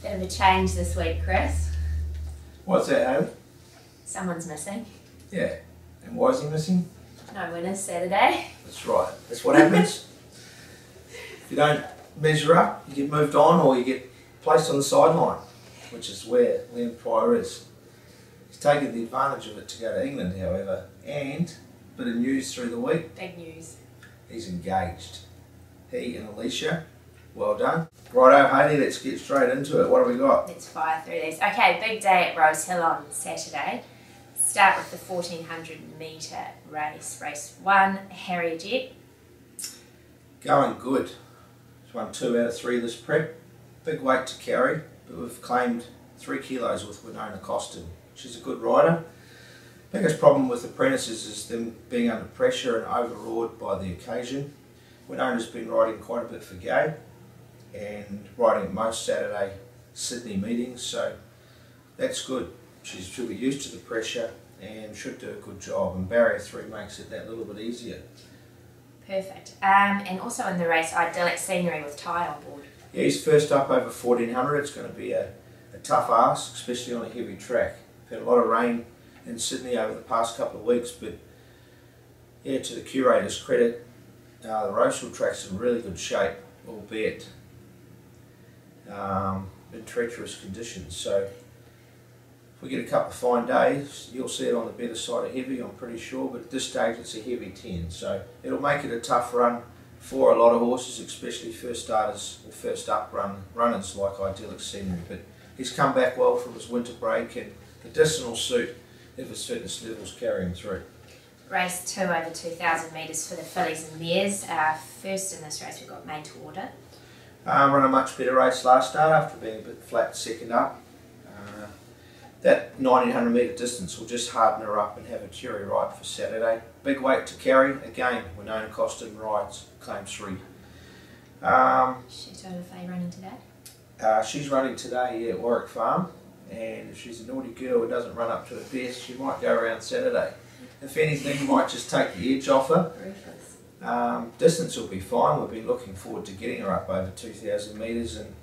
Bit of a change this week, Chris. What's that, Haylie? Someone's missing. Yeah. And why is he missing? No winners Saturday. That's right. That's what happens. If you don't measure up, you get moved on or you get placed on the sideline, which is where Liam Pryor is. He's taken the advantage of it to go to England, however, and a bit of news through the week. Big news. He's engaged. He and Alicia, well done. Righto, Haylie, let's get straight into it. What have we got? Let's fire through these. Okay, big day at Rosehill on Saturday. Start with the 1400 metre race. Race 1, Haylie. Going good. He's won 2 out of 3 this prep. Big weight to carry, but we've claimed 3 kilos with Winona Costin. She's a good rider. Biggest problem with apprentices is them being under pressure and overawed by the occasion. Winona's been riding quite a bit for Gabe and riding at most Saturday Sydney meetings, so that's good. She'll be used to the pressure and should do a good job, and barrier 3 makes it that little bit easier. Perfect. And also in the race, Idyllic Scenery with Ty on board. Yeah, he's first up over 1400. It's going to be a tough ask, especially on a heavy track. We've had a lot of rain in Sydney over the past couple of weeks, but yeah, to the curator's credit, the Rosehill track's in really good shape, albeit in treacherous conditions. So if we get a couple of fine days, you'll see it on the better side of heavy, I'm pretty sure, but at this stage it's a heavy 10, so it'll make it a tough run for a lot of horses, especially first starters or first up runners like Idyllic Scenery. But he's come back well from his winter break, and the distance will suit if his fitness levels carry him through. Race 2 over 2,000 metres for the fillies and mares. First in this race we've got Made to Order. Run a much better race last start after being a bit flat second up. That 1900 metre distance will just harden her up and have a cherry ripe for Saturday. Big weight to carry, again, Winona Costin rides, claims 3. She's over Faye running today? She's running today at Warwick Farm, and if she's a naughty girl and doesn't run up to her best, she might go around Saturday. If anything, might just take the edge off her. Distance will be fine. We've been looking forward to getting her up over 2,000 metres, and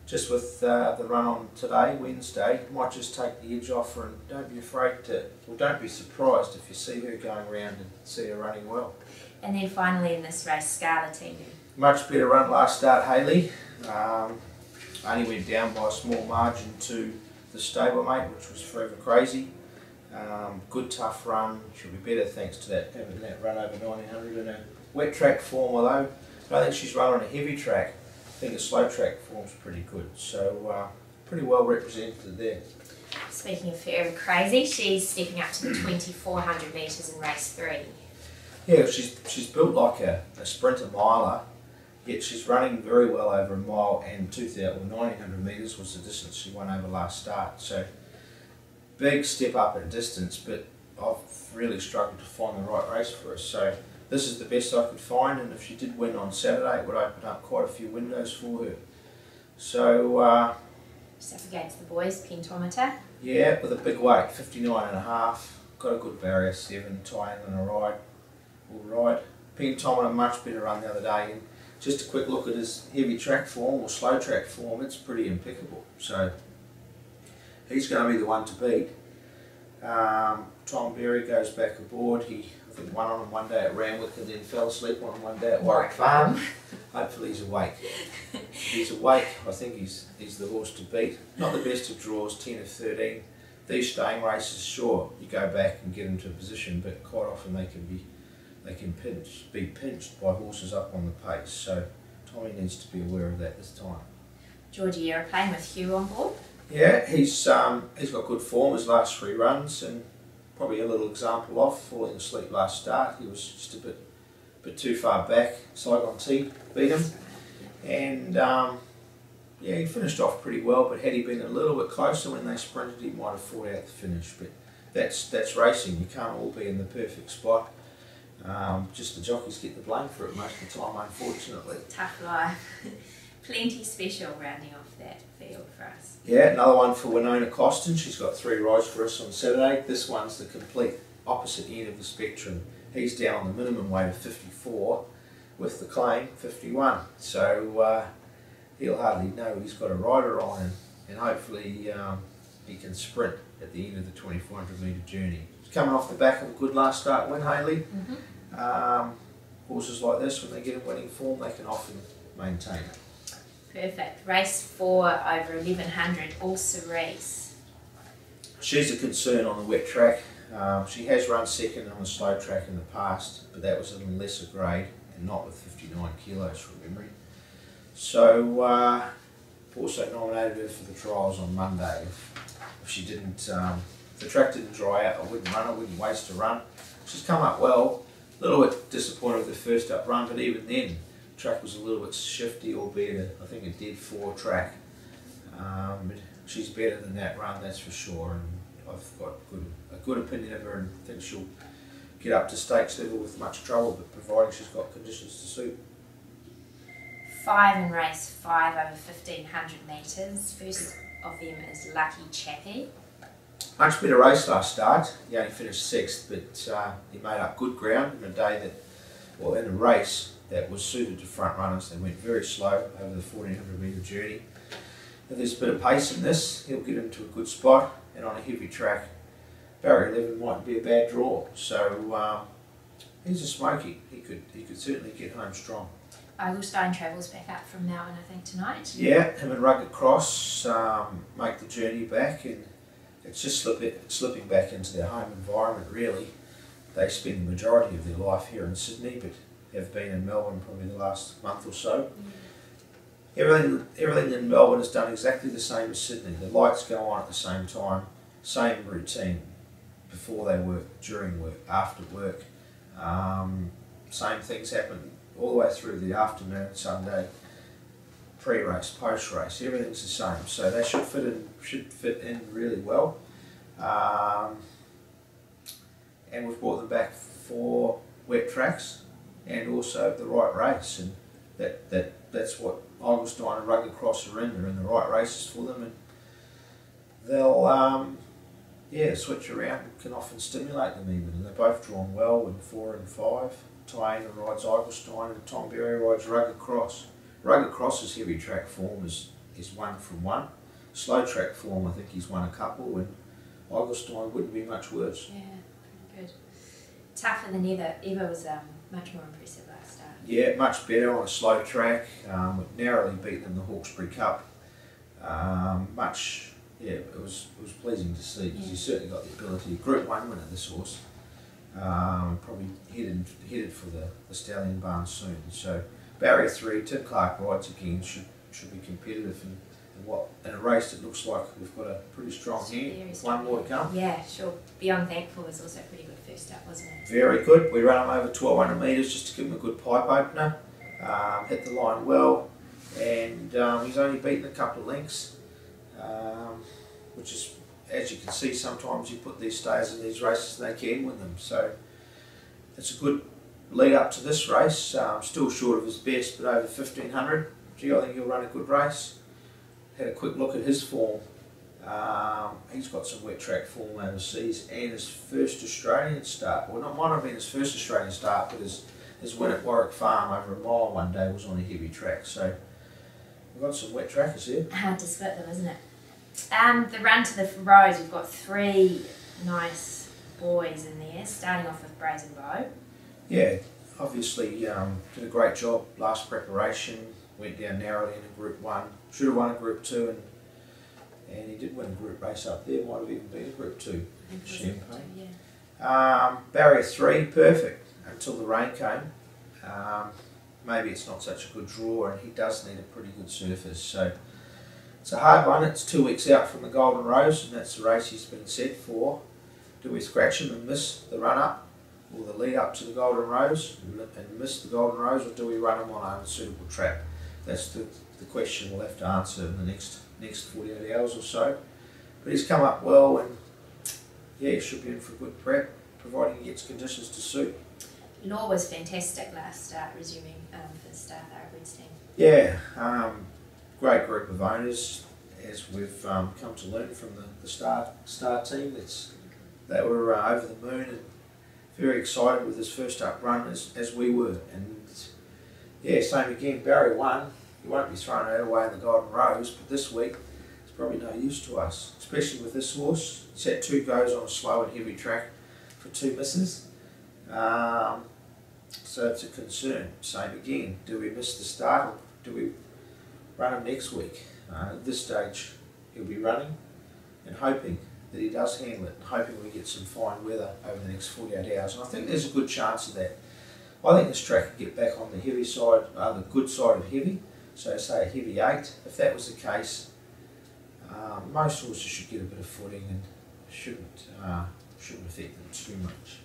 just with the run on today, Wednesday, might just take the edge off her, and don't be afraid to, or don't be surprised if you see her going around and see her running well. And then finally in this race, Scarletini. Much better run last start, Haylie. Only went down by a small margin to the stablemate, which was Forever Crazy. Good tough run, she'll be better thanks to having that run over 1900 in a wet track form, although I don't think she's run on a heavy track. I think the slow track form's pretty good, so pretty well represented there. Speaking of Forever Crazy, she's stepping up to the 2,400 metres in race 3. Yeah, she's built like a sprinter miler, yet she's running very well over a mile, and 1900 metres was the distance she won over last start. So big step up in distance, but I've really struggled to find the right race for her. So this is the best I could find, and if she did win on Saturday, it would open up quite a few windows for her. So just up against the boys, Pentometer. Yeah, with a big weight, 59.5. Got a good barrier 7, tie in and a ride. Will ride. Pentometer much better run the other day, and just a quick look at his heavy track form or slow track form, it's pretty impeccable. So he's going to be the one to beat. Tom Berry goes back aboard. He, I think, won on him one day at Randwick and then fell asleep on him one day at Warwick Farm. Hopefully he's awake. If he's awake, I think he's the horse to beat. Not the best of draws, 10 of 13. These staying races, sure, you go back and get into a position, but quite often they can be pinched by horses up on the pace. So Tommy needs to be aware of that this time. Georgiera playing with Hugh on board. Yeah, he's got good form his last 3 runs, and probably a little example of falling asleep last start. He was just a bit too far back. Saigon T beat him, and yeah, he finished off pretty well. But had he been a little bit closer when they sprinted, he might have fought out the finish. But that's racing. You can't all be in the perfect spot. Just the jockeys get the blame for it most of the time, unfortunately. Tough life. Plenty special rounding off that field for us. Yeah, another one for Winona Costin. She's got 3 rides for us on Saturday. This one's the complete opposite end of the spectrum. He's down on the minimum weight of 54 with the claim 51. So he'll hardly know he's got a rider on, and and hopefully he can sprint at the end of the 2400 metre journey. He's coming off the back of a good last start win, Haylie. Horses like this, when they get in winning form, they can often maintain it. Perfect. Race 4 over 1100, also race. She's a concern on the wet track. She has run second on the slow track in the past, but that was a little lesser grade and not with 59 kilos from memory. So also nominated her for the trials on Monday. If she didn't, if the track didn't dry out, I wouldn't run. I wouldn't waste a run. She's come up well. A little bit disappointed with the first up run, but even then, the track was a little bit shifty, albeit I think a dead 4 track. But she's better than that run, that's for sure. And I've got a good opinion of her, and think she'll get up to stakes level with much trouble, but providing she's got conditions to suit. 5 in race 5 over 1500 metres. First of them is Lucky Chappie. Much better race last start. He only finished 6th, but he made up good ground in a day that, well, in a race that was suited to front runners. They went very slow over the 1400 metre journey. If there's a bit of pace in this, he'll get into a good spot, and on a heavy track, barrier 11 might be a bad draw. So he's a smoky. He could certainly get home strong. Oglestein travels back up from Melbourne, I think, tonight. Yeah, him and Rugged Cross make the journey back, and it's just slipping back into their home environment, really. They spend the majority of their life here in Sydney, but have been in Melbourne probably the last month or so. Everything in Melbourne is done exactly the same as Sydney. The lights go on at the same time, same routine, before they work, during work, after work. Same things happen all the way through the afternoon, Sunday, pre-race, post-race, everything's the same. So they should fit in really well. And we've brought them back for wet tracks and also the right race, and that's what Oglestein and Rugged Cross are in. They're in the right races for them, and they'll switch around, can often stimulate them even, and they're both drawn well in 4 and 5. Tyaina rides Oglestein and Tom Berry rides Rugged Cross. Rugged Cross's heavy track form is 1 from 1. Slow track form, I think he's won a couple, and Oglestein wouldn't be much worse. Yeah, pretty good. Tougher than ever. Eva was much more impressive last start. Yeah, much better on a slow track. Narrowly beaten in the Hawkesbury Cup. It was pleasing to see, because he's certainly got the ability. Group 1 winner, this horse. Probably headed for the Stallion Barn soon. So barrier 3, Tim Clark rides again, should be competitive in a race that looks like we've got a pretty strong hand. One more to come. Yeah, sure. Beyond Thankful was also pretty good first up, wasn't it? Very good. We ran him over 1200 metres just to give him a good pipe opener. Hit the line well, and he's only beaten a couple of lengths, which is, as you can see, sometimes you put these stayers in these races and they can win them. So it's a good lead up to this race. Still short of his best, but over 1500. Gee, I think he'll run a good race. Had a quick look at his form. He's got some wet track form overseas, and his first Australian start. Well, not might have been his first Australian start, but his win at Warwick Farm over a mile one day was on a heavy track. So we've got some wet trackers here. Hard to split them, isn't it? The run to the Rose, we've got 3 nice boys in there, starting off with Brazen Bow. Yeah, obviously did a great job last preparation, went down narrowly in a Group 1, should have won a Group 2, and he did win a group race up there, might have even been a Group 2. Champagne. Barrier 3, perfect, until the rain came. Maybe it's not such a good draw, and he does need a pretty good surface. So it's a hard one. It's 2 weeks out from the Golden Rose, and that's the race he's been set for. Do we scratch him and miss the run up, or the lead up to the Golden Rose, and miss the Golden Rose, or do we run him on an unsuitable track? That's the question we'll have to answer in the next 48 hours or so. But he's come up well, and yeah, he should be in for a good prep, providing he gets conditions to suit. Law was fantastic last start, resuming for the start there at Redstein. Yeah, great group of owners, as we've come to learn from the star team. They were over the moon and very excited with his first up run, as we were. And yeah, same again, barrier 1, he won't be throwing it away in the Golden Rose, but this week he's probably no use to us, especially with this horse. He's had 2 goes on a slow and heavy track for 2 misses. So it's a concern. Same again, do we miss the start or do we run him next week? At this stage he'll be running and hoping that he does handle it, and hoping we get some fine weather over the next 48 hours. And I think there's a good chance of that. I think this track could get back on the heavy side, the good side of heavy, so say a heavy 8. If that was the case, most horses should get a bit of footing and shouldn't affect them too much.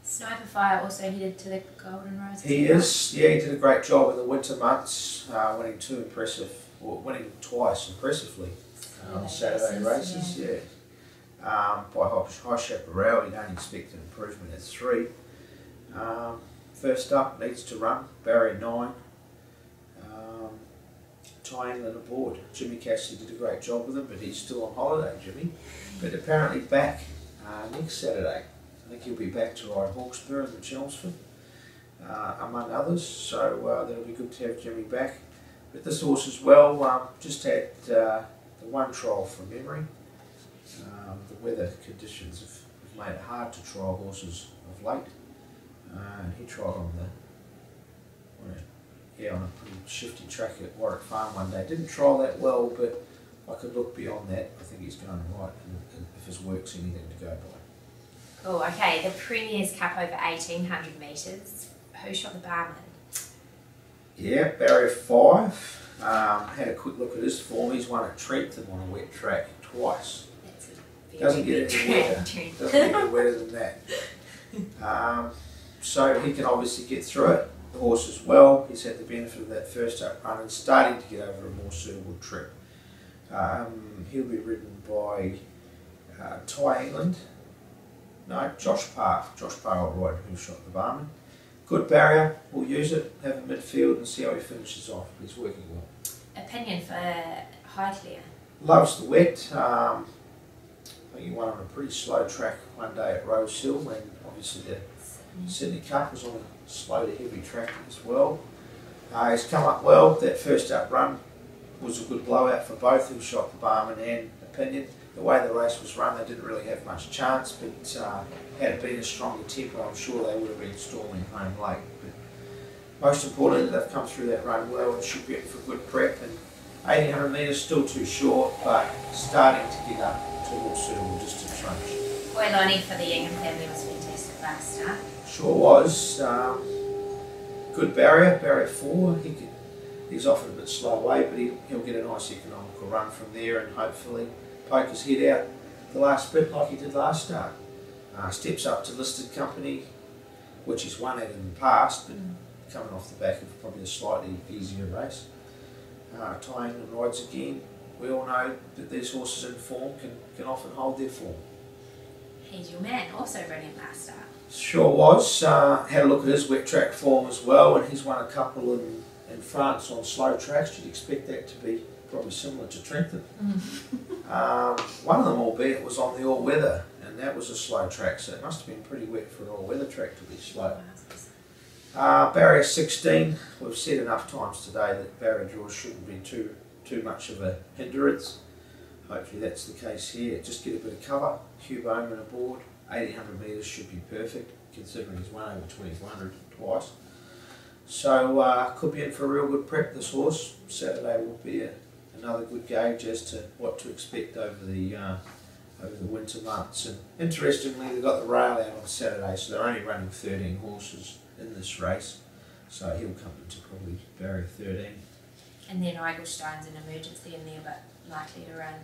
Sniper Fire also headed to the Golden Rose. He is, yeah, he did a great job in the winter months, winning winning twice impressively on the Saturday races, yeah. By High Chaparral, you don't expect an improvement at 3. First up, needs to run, barrier 9. Ty England aboard. Jimmy Cassidy did a great job with him, but he's still on holiday, Jimmy. But apparently back next Saturday. I think he'll be back to ride Hawkesbury and the Chelmsford, among others. So that'll be good to have Jimmy back. But this horse as well, just had the 1 trial from memory. The weather conditions have made it hard to trial horses of late. And he trialled on on a pretty shifty track at Warwick Farm one day. Didn't trial that well, but I could look beyond that. I think he's going right, and if his work's anything to go by. Cool, okay, the Premier's Cup over 1800 metres. Who shot the barman? Yeah, barrier 5. Had a quick look at his form. He's won at Trentham on a wet track twice. Doesn't get any wetter. Doesn't get any wetter than that. So he can obviously get through it. The horse as well, he's had the benefit of that first up run and starting to get over a more suitable trip. He'll be ridden by Ty England. No, Josh Parr. Josh Parr will ride who shot the barman. Good barrier, we'll use it, have a midfield and see how he finishes off. He's working well. Opinion for Haylie? Loves the wet. I think he won on a pretty slow track one day at Rosehill, when obviously the Sydney Cup was on a slow to heavy track as well. He's come up well. That first up run was a good blowout for both who shot the barman and Opinion. The way the race was run, they didn't really have much chance, but had it been a stronger tempo, I'm sure they would have been storming home late. But most importantly, they've come through that run well and should be in for good prep. And 1800 metres still too short, but starting to get up to a more suitable distance range. Boy Lonnie for the Ingham family was fantastic last start. Sure was. Good barrier, barrier 4. He's offered a bit slow away, but he'll get a nice economical run from there and hopefully poke his head out the last bit like he did last start. Steps up to listed company, which he's won at in the past, but coming off the back of probably a slightly easier race. Ty England rides again. We all know that these horses in form can often hold their form. He's your man, also brilliant last start. Sure was. Had a look at his wet track form as well, and he's won a couple in France on slow tracks. You'd expect that to be probably similar to Trentham. One of them, albeit, was on the all-weather, and that was a slow track, so it must have been pretty wet for an all-weather track to be slow. Barrier 16, we've said enough times today that barrier draws shouldn't be too much of a hindrance. Hopefully that's the case here. Just get a bit of cover. Hugh Bowman aboard. 1800 metres should be perfect, considering he's won over 2400 twice. So could be in for a real good prep, this horse. Saturday will be another good gauge as to what to expect over the winter months. And interestingly, they've got the rail out on Saturday, so they're only running 13 horses in this race. So he'll come into probably barrier 13. And then Igelstein's an emergency in there, but likely to run.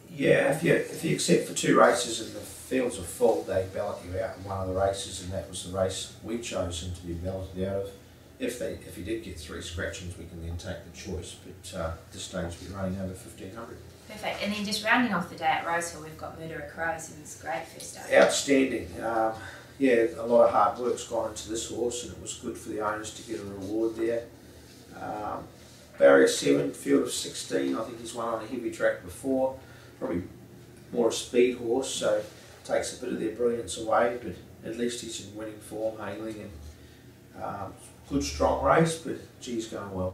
Yeah, if you accept for 2 races and the fields are full, they ballot you out in one of the races, and that was the race we chose him to be balloted out of. If he did get 3 scratchings, we can then take the choice, but at this stage we're running over 1500. Perfect, and then just rounding off the day at Rosehill, we've got Murderer Crows, who was great first up. Outstanding. Yeah, a lot of hard work's gone into this horse, and it was good for the owners to get a reward there. Barrier 7, field of 16, I think he's won on a heavy track before. Probably more a speed horse, so takes a bit of their brilliance away, but at least he's in winning form, Haylie, and good strong race, but geez, going well.